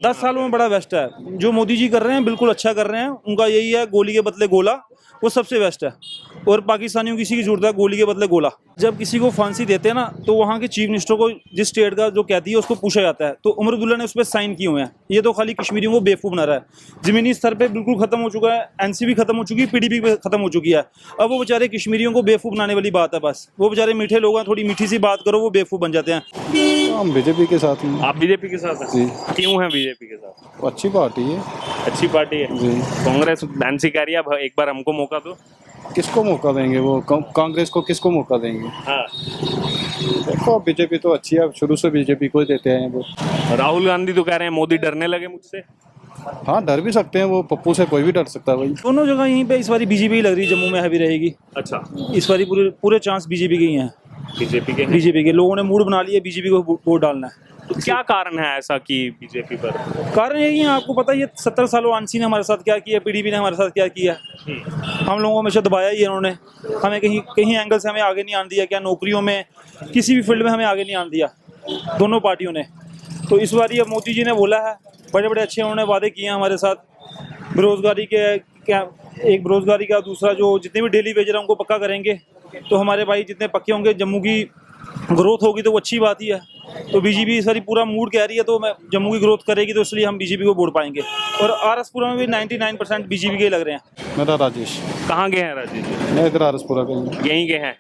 10 सालों में बड़ा बेस्ट है। जो मोदी जी कर रहे हैं बिल्कुल अच्छा कर रहे हैं। उनका यही है, गोली के बदले गोला, वो सबसे बेस्ट है। और पाकिस्तानियों की किसी की जरूरत है गोली के बदले गोला। जब किसी को फांसी देते हैं ना, तो वहाँ के चीफ मिनिस्टर को जिस स्टेट का जो कहती है उसको पूछा जाता है, तो उमर अब्दुल्ला ने उस पर साइन किए हुए हैं। ये तो खाली कश्मीरियों को बेवकूफ़ बना रहा है। ज़मीनी स्तर पर बिल्कुल खत्म हो चुका है, एनसीपी खत्म हो चुकी है, पीडीपी खत्म हो चुकी है। अब वो बेचारे कश्मीरियों को बेवकूफ़ बनाने वाली बात है। बस वो बेचारे मीठे लोग हैं, थोड़ी मीठी सी बात करो वो बेवकूफ़ बन जाते हैं। हम बीजेपी के साथ हैं। आप बीजेपी के साथ हैं? जी। क्यों हैं बीजेपी के साथ? अच्छी पार्टी है। अच्छी पार्टी है। जी। कांग्रेस एनसी कह रही है अब एक बार हमको मौका दो। किसको मौका देंगे? वो कांग्रेस को किसको मौका देंगे? हाँ। देखो बीजेपी तो अच्छी है, शुरू से बीजेपी को ही देते हैं वो। राहुल गांधी तो कह रहे हैं मोदी डरने लगे मुझसे। हाँ, डर भी सकते हैं, वो पप्पू से कोई भी डर सकता है भाई। दोनों जगह यहीं पे इस बारी बीजेपी ही लग रही है। जम्मू में हैवी रहेगी अच्छा, इस बारी। पूरे चांस बीजेपी के ही हैं। बीजेपी के हैं। बीजेपी के लोगों ने मूड बना लिया बीजेपी को वोट डालना है। तो क्या कारण है ऐसा कि बीजेपी पर? कारण यही है, आपको पता है ये 70 सालों आंसी ने हमारे साथ क्या किया, पीडीपी ने हमारे साथ क्या किया। हम लोगों को हमेशा दबाया ही है इन्होंने। हमें कहीं एंगल से हमें आगे नहीं आने दिया, क्या नौकरियों में, किसी भी फील्ड में हमें आगे नहीं आने दिया दोनों पार्टियों ने। तो इस बार ये मोदी जी ने बोला है, बड़े बड़े अच्छे उन्होंने वादे किए हैं हमारे साथ। बेरोजगारी के क्या, एक बेरोजगारी का, दूसरा जो जितने भी डेली वेजर हैं उनको पक्का करेंगे। तो हमारे भाई जितने पक्के होंगे, जम्मू की ग्रोथ होगी तो वो अच्छी बात ही है। तो बीजेपी इस बारी पूरा मूड कह रही है, तो मैं जम्मू की ग्रोथ करेगी, तो इसलिए हम बीजेपी को वोट पाएंगे। और आरएसपुरा में भी 99% बीजेपी के लग रहे हैं। मेरा राजेश। कहाँ गए हैं राजेश जी? मैं इधर आरएसपुरा का हूँ। यहीं के हैं।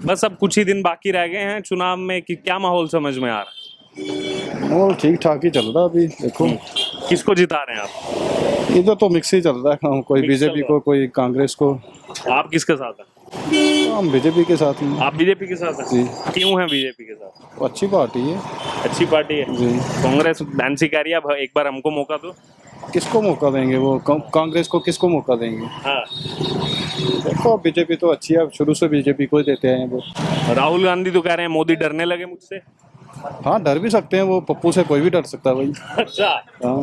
बस अब कुछ ही दिन बाकी रह गए हैं चुनाव में, कि क्या माहौल समझ में आ रहा है? वो ठीक ठाक ही चल रहा है अभी। देखो किसको जिता रहे हैं आप? इधर तो मिक्स ही चल रहा है, कोई मिक्स बीजेपी चल को, कोई कांग्रेस को। आप किसके साथ हैं? हम बीजेपी के साथ हैं। आप बीजेपी के साथ हैं? जी। क्यों हैं बीजेपी के साथ? अच्छी पार्टी है। अच्छी पार्टी है। जी। कांग्रेस एनसी कह रही है अब एक बार हमको मौका दो। किसको मौका देंगे? वो कांग्रेस को किसको मौका देंगे? हाँ। देखो बीजेपी तो अच्छी है, शुरू से बीजेपी को ही देते हैं वो। राहुल गांधी तो कह रहे हैं मोदी डरने लगे मुझसे। हाँ, डर भी सकते हैं, वो पप्पू से कोई भी डर सकता है भाई। अच्छा। हाँ,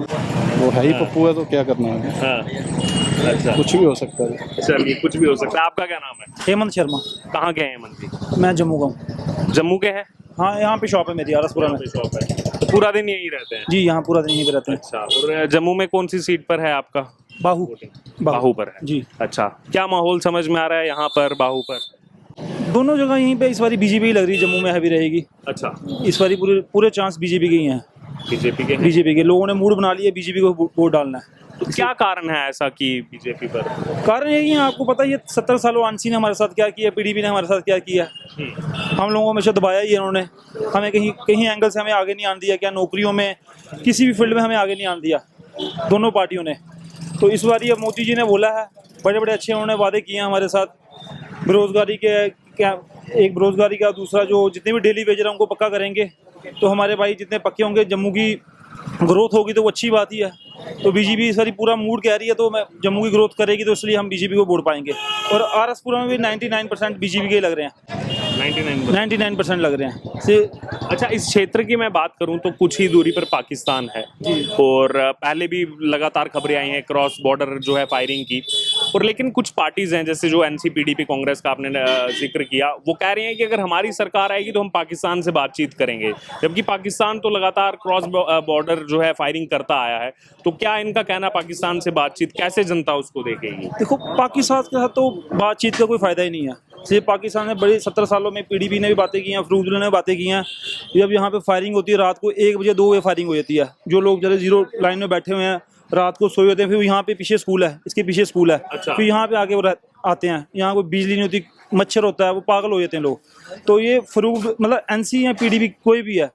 वो है ही पप्पू है, तो क्या करना है। हाँ। अच्छा, कुछ भी हो सकता है। चलिए कुछ भी हो सकता है। आपका क्या नाम है? हेमंत शर्मा। कहाँ के हैं हेमंत जी? मैं जम्मू का हूँ। जम्मू के हैं? हाँ, यहाँ पे शॉप है मेरी आरएसपुरा में। शॉप है। तो पूरा दिन यहीं रहते हैं? जी, यहाँ पूरा दिन यहीं पे रहते हैं। अच्छा, और जम्मू में कौन सी सीट पर है आपका? बाहू। बाहू पर है जी। अच्छा, क्या माहौल समझ में आ रहा है यहाँ पर बाहू पर? दोनों जगह यहीं पे इस बारी बीजेपी ही लग रही है। जम्मू में हैवी रहेगी अच्छा, इस बारी। पूरे चांस बीजेपी के ही हैं। बीजेपी के हैं। बीजेपी के लोगों ने मूड बना लिया बीजेपी को वोट डालना है। तो क्या कारण है ऐसा कि बीजेपी पर? कारण यही है, आपको पता है ये 70 सालों आंसी ने हमारे साथ क्या किया, पीडीपी ने हमारे साथ क्या किया। हम लोगों को हमेशा दबाया ही है इन्होंने। हमें कहीं एंगल से हमें आगे नहीं आने दिया, क्या नौकरियों में, किसी भी फील्ड में हमें आगे नहीं आने दिया दोनों पार्टियों ने। तो इस बार ये मोदी जी ने बोला है, बड़े बड़े अच्छे उन्होंने वादे किए हैं हमारे साथ। बेरोजगारी के क्या, एक बेरोजगारी का, दूसरा जो जितने भी डेली वेजर हैं उनको पक्का करेंगे। तो हमारे भाई जितने पक्के होंगे, जम्मू की ग्रोथ होगी तो वो अच्छी बात ही है। तो बीजेपी इस बारी पूरा मूड कह रही है, तो मैं जम्मू की ग्रोथ करेगी, तो इसलिए हम बीजेपी को वोट पाएंगे। और आरएसपुरा में भी 99% बीजेपी के लग रहे हैं। 99% लग रहे हैं। अच्छा, इस क्षेत्र की मैं बात करूं तो कुछ ही दूरी पर पाकिस्तान है और पहले भी लगातार खबरें आई हैं क्रॉस बॉर्डर जो है फायरिंग की। और लेकिन कुछ पार्टीज हैं जैसे जो एनसी पीडीपी कांग्रेस का आपने जिक्र किया, वो कह रही हैं कि अगर हमारी सरकार आएगी तो हम पाकिस्तान से बातचीत करेंगे, जबकि पाकिस्तान तो लगातार क्रॉस बॉर्डर जो है फायरिंग करता आया है। तो क्या इनका कहना पाकिस्तान से बातचीत कैसे जनता उसको देखेगी? देखो, पाकिस्तान के साथ तो बातचीत का कोई फायदा ही नहीं है। सिर्फ पाकिस्तान ने बड़ी 70 सालों में पीडीपी ने भी बातें की हैं, फरूक ने बातें की हैं। जब यहाँ पे फायरिंग होती है रात को 1 बजे 2 बजे फायरिंग हो जाती है। जो लोग जरा जीरो लाइन में बैठे हुए हैं, रात को सोए होते हैं, फिर यहाँ पे पीछे स्कूल है, इसके पीछे स्कूल है। अच्छा। फिर यहाँ पे आके वो आते हैं, यहाँ कोई बिजली नहीं होती, मच्छर होता है, वो पागल हो जाते हैं लोग। तो ये फरूक मतलब एनसी या पीडीपी कोई भी है,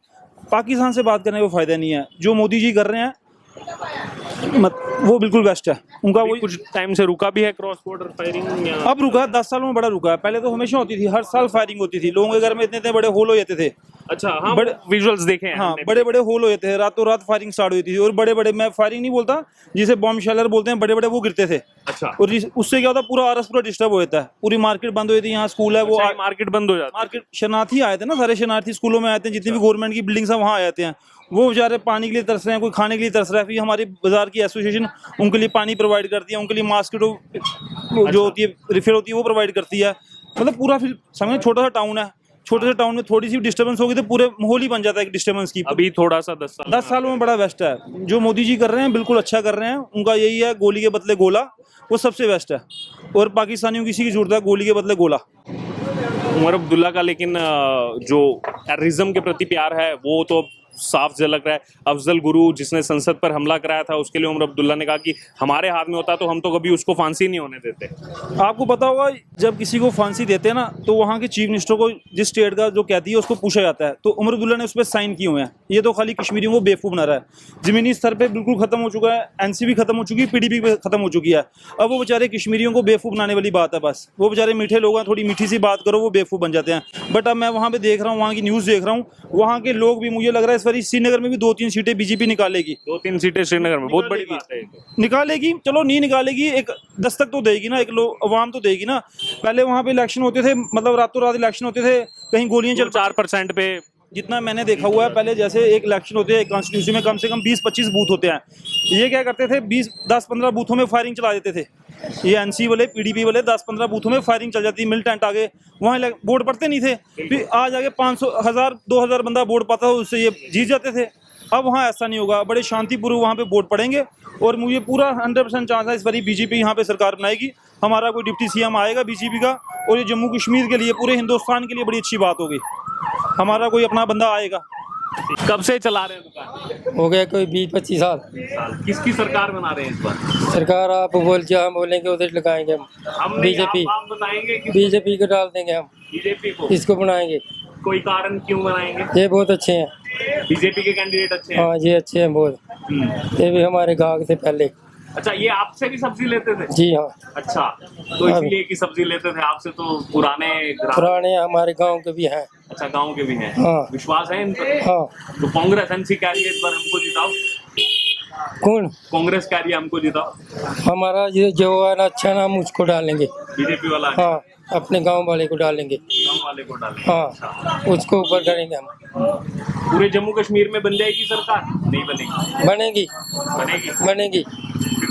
पाकिस्तान से बात करने का फायदा नहीं है। जो मोदी जी कर रहे हैं वो बिल्कुल बेस्ट है उनका। वही कुछ टाइम से रुका भी है क्रॉस बॉर्डर फायरिंग या? अब रुका, 10 सालों में बड़ा रुका है। पहले तो हमेशा होती थी, हर साल फायरिंग होती थी, लोगों के घर में इतने इतने बड़े होल हो जाते थे। अच्छा, हाँ, बड़े विजुअल्स देखे हैं हाँ, हमने भी। बड़े बड़े होल हो जाते थे, रातों रात फायरिंग स्टार्ट हुई थी। और बड़े बड़े, मैं फायरिंग नहीं बोलता, जिसे बॉम्ब शेलर बोलते हैं, बड़े बड़े वो गिरते थे। अच्छा। और उससे क्या होता, पूरा आरएस पूरा डिस्टर्ब हो जाता है, पूरी मार्केट बंद हो जाती है। यहाँ स्कूल है, वो मार्केट बंद हो जाती है। मार्केट शरणार्थी आए थे ना, सारे शरणार्थी स्कूलों में आए थे, जितनी भी गवर्नमेंट की बिल्डिंग्स हैं वहाँ आए थे। वो बेचारे पानी के लिए तरस रहे हैं, कोई खाने के लिए तरस रहा है। फिर हमारी बाजार की एसोसिएशन उनके लिए पानी प्रोवाइड करती है, उनके लिए मास्क जो होती है रिफिल होती है वो प्रोवाइड करती है। मतलब पूरा फिर समझ, छोटा सा टाउन है, छोटे से टाउन में थोड़ी सी डिस्टर्बेंस होगी तो पूरे माहौल ही बन जाता है एक डिस्टर्बेंस की। अभी थोड़ा सा 10 सालों में बड़ा बेस्ट है जो मोदी जी कर रहे हैं, बिल्कुल अच्छा कर रहे हैं। उनका यही है, गोली के बदले गोला, वो सबसे बेस्ट है। और पाकिस्तानियों की इसी की जरूरत है, गोली के बदले गोला। उमर अब्दुल्ला का लेकिन जो टेररिज्म के प्रति प्यार है वो तो साफ झलक रहा है। अफजल गुरु जिसने संसद पर हमला कराया था, उसके लिए उमर अब्दुल्ला ने कहा कि हमारे हाथ में होता तो हम तो कभी उसको फांसी नहीं होने देते। आपको पता होगा जब किसी को फांसी देते हैं ना तो वहाँ के चीफ मिनिस्टर को जिस स्टेट का जो कहती है उसको पूछा जाता है, तो उमर अब्दुल्ला ने उस पर साइन किए हुए हैं। ये तो खाली कश्मीरियों को बेवकूफ़ बना रहा है। ज़मीनी स्तर पर बिल्कुल खत्म हो चुका है, एनसीपी खत्म हो चुकी है, पीडीपी खत्म हो चुकी है। अब वो बेचारे कश्मीरियों को बेवकूफ़ बनाने वाली बात है बस। वो बेचारे मीठे लोग हैं, थोड़ी मीठी सी बात करो वो बेवकूफ़ बन जाते हैं। बट अब मैं वहाँ पर देख रहा हूँ, वहाँ की न्यूज़ देख रहा हूँ, वहाँ के लोग भी, मुझे लग रहा है इस बार श्रीनगर में भी 2-3 सीटें बीजेपी निकालेगी। 2-3 सीटें श्रीनगर में, बहुत बड़ी बात है। निकालेगी, चलो नहीं निकालेगी, एक दस्तक तो देगी ना, एक लोग अवाम तो देगी ना। पहले वहाँ पे इलेक्शन होते थे, मतलब रातों रात इलेक्शन होते थे, कहीं गोलियां चल 4% पे। जितना मैंने देखा हुआ है, पहले जैसे एक इलेक्शन होते हैं, एक कॉन्स्टिट्यूंसी में कम से कम 20-25 बूथ होते हैं। ये क्या करते थे, 10-15 बूथों में फायरिंग चला देते थे। ये एनसी वाले, पीडीपी वाले 10-15 बूथों में फायरिंग चल जाती, मिलिटेंट आगे, वहाँ वोट पड़ते नहीं थे। फिर आज आगे 500, 1000, 2000 बंदा वोट पाता है, उससे ये जीत जाते थे। अब वहाँ ऐसा नहीं होगा, बड़े शांतिपूर्वक वहाँ पे वोट पड़ेंगे। और मुझे पूरा 100% चांस है इस बारी बीजेपी यहाँ पे सरकार बनाएगी। हमारा कोई डिप्टी सीएम आएगा बीजेपी का, और ये जम्मू कश्मीर के लिए, पूरे हिंदुस्तान के लिए बड़ी अच्छी बात होगी। हमारा कोई अपना बंदा आएगा। कब से चला रहे हैं दुकान? हो गया कोई 20-25 साल। किसकी सरकार बना रहे हैं इस बार? सरकार आप बोल जो हम बोलेंगे उधर लगाएंगे हम। बीजेपी, आप बताएंगे कि बीजेपी को डाल देंगे हम, बीजेपी को। इसको बनाएंगे। कोई कारण क्यों बनाएंगे? ये बहुत अच्छे हैं, बीजेपी के कैंडिडेट अच्छे हैं। हाँ ये अच्छे हैं बहुत। ये भी हमारे गाँव से पहले। अच्छा, ये आपसे भी सब्जी लेते थे? जी हाँ, अच्छा, तो इसलिए की सब्जी लेते थे आपसे, तो पुराने ग्राहक। पुराने हमारे गांव के भी हैं। अच्छा, गांव के भी हैं। हाँ। विश्वास है इन पर? हाँ। तो कांग्रेस एनसी कह रही है इस बार हमको जिताओ। कौन? कांग्रेस कह रही है हमको जिताओ। हमारा ये जो है ना अच्छा नाम उसको डालेंगे। बीजेपी वाला? हाँ, अपने गांव वाले को डालेंगे। गांव वाले को डालेंगे। हाँ, अच्छा। उसको ऊपर करेंगे हम। पूरे जम्मू कश्मीर में बन जाएगी सरकार? नहीं बनेगी? बनेगी, बनेगी। बनेगी।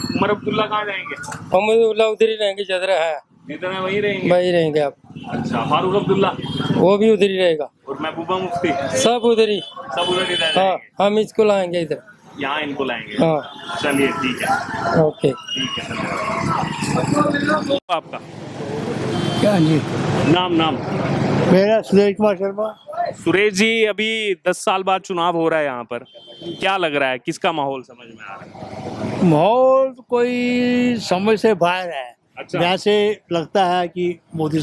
उमर अब्दुल्ला कहाँ जाएंगे? हम उधर ही रहेंगे, जदरा है नेता में वही रहेंगे? वही रहेंगे आप। अच्छा, फारूक अब्दुल्ला? वो भी उधर ही रहेगा। और महबूबा मुफ्ती? सब उधर ही। सब उधर ही रह हाँ, जाएंगे? हम इसको लाएंगे इधर। यहाँ इनको लाएंगे? हाँ। चलिए ठीक है। ओके, ठीक है, धन्यवाद। आपका क्या जी? नाम? मेरा सुरेश कुमार शर्मा। सुरेश जी, अभी 10 साल बाद चुनाव हो रहा है यहाँ पर, क्या लग रहा है, किसका माहौल समझ में आ रहा है? माहौल कोई समझ से बाहर है। अच्छा। वैसे लगता है कि मोदी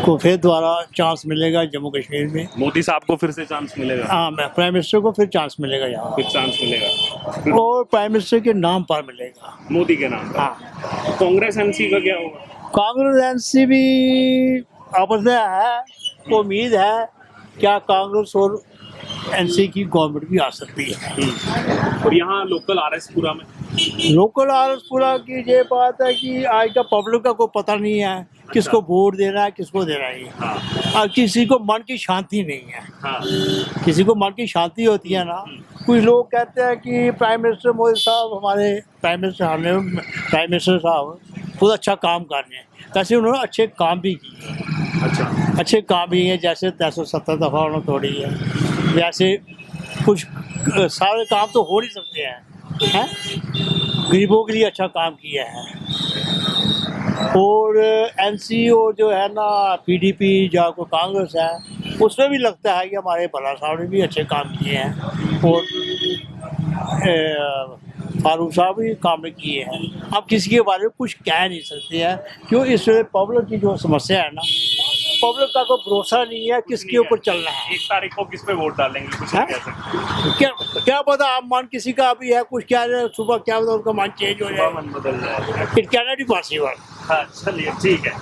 को फिर दोबारा चांस मिलेगा जम्मू कश्मीर में। मोदी साहब को फिर से चांस मिलेगा? हाँ, मैं प्राइम मिनिस्टर को फिर चांस मिलेगा यहाँ, फिर चांस मिलेगा और प्राइम मिनिस्टर के नाम पर मिलेगा। मोदी के नाम पर। हाँ, कांग्रेस एनसी का क्या होगा? कांग्रेस एनसी भी आपस में है, उम्मीद है क्या कांग्रेस और एनसी की गवर्नमेंट भी आ सकती है। और यहाँ लोकल आरएस पूरा में? लोकल आरएसपुरा की ये बात है कि आज का पब्लिक का कोई पता नहीं है किसको वोट देना है, किसको देना है। हाँ। और किसी को मन की शांति नहीं है। हाँ। किसी को मन की शांति होती है ना। कुछ लोग कहते हैं कि प्राइम मिनिस्टर मोदी साहब, हमारे प्राइम मिनिस्टर साहब बहुत अच्छा काम कर रहे हैं। वैसे उन्होंने अच्छे काम भी किए। अच्छा। अच्छे काम भी हैं, जैसे 370 दफ़ा उन्होंने तोड़ी है। जैसे कुछ सारे काम तो हो नहीं सकते हैं, गरीबों के लिए अच्छा काम किया है। और एनसी और जो है ना पीडीपी या कोई कांग्रेस है, उसमें भी लगता है कि हमारे भला साहब ने भी अच्छे काम किए हैं, और फारूक साहब भी काम किए हैं। अब किसी के बारे में कुछ कह नहीं सकते हैं, क्यों? इस पब्लिक की जो समस्या है ना, पब्लिक का कोई भरोसा नहीं है किसके ऊपर चलना है। 1 तारीख को किस पे वोट डालेंगे, कुछ नहीं कह सकते। क्या पता, आप मन किसी का भी है, कुछ कह रहे सुबह, क्या पता उनका मन चेंज हो जाए। मन बदल जाए। It can not be possible. हाँ, चलिए ठीक है।